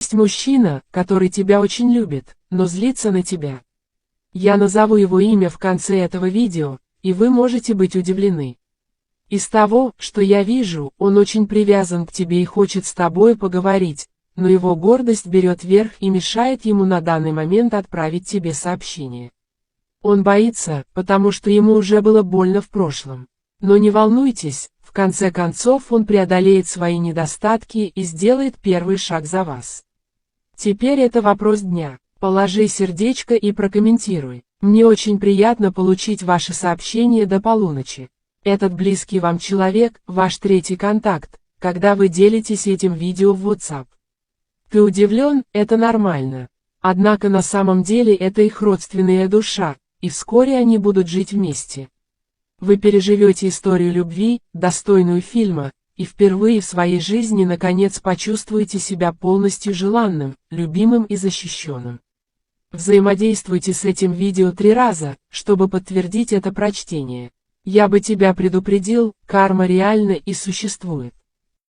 Есть мужчина, который тебя очень любит, но злится на тебя. Я назову его имя в конце этого видео, и вы можете быть удивлены. Из того, что я вижу, он очень привязан к тебе и хочет с тобой поговорить, но его гордость берет верх и мешает ему на данный момент отправить тебе сообщение. Он боится, потому что ему уже было больно в прошлом. Но не волнуйтесь, в конце концов он преодолеет свои недостатки и сделает первый шаг за вас. Теперь это вопрос дня. Положи сердечко и прокомментируй. Мне очень приятно получить ваше сообщение до полуночи. Этот близкий вам человек – ваш третий контакт, когда вы делитесь этим видео в WhatsApp. Ты удивлен? Это нормально. Однако на самом деле это их родственная душа, и вскоре они будут жить вместе. Вы переживете историю любви, достойную фильма, и впервые в своей жизни наконец почувствуете себя полностью желанным, любимым и защищенным. Взаимодействуйте с этим видео 3 раза, чтобы подтвердить это прочтение. Я бы тебя предупредил, карма реальна и существует.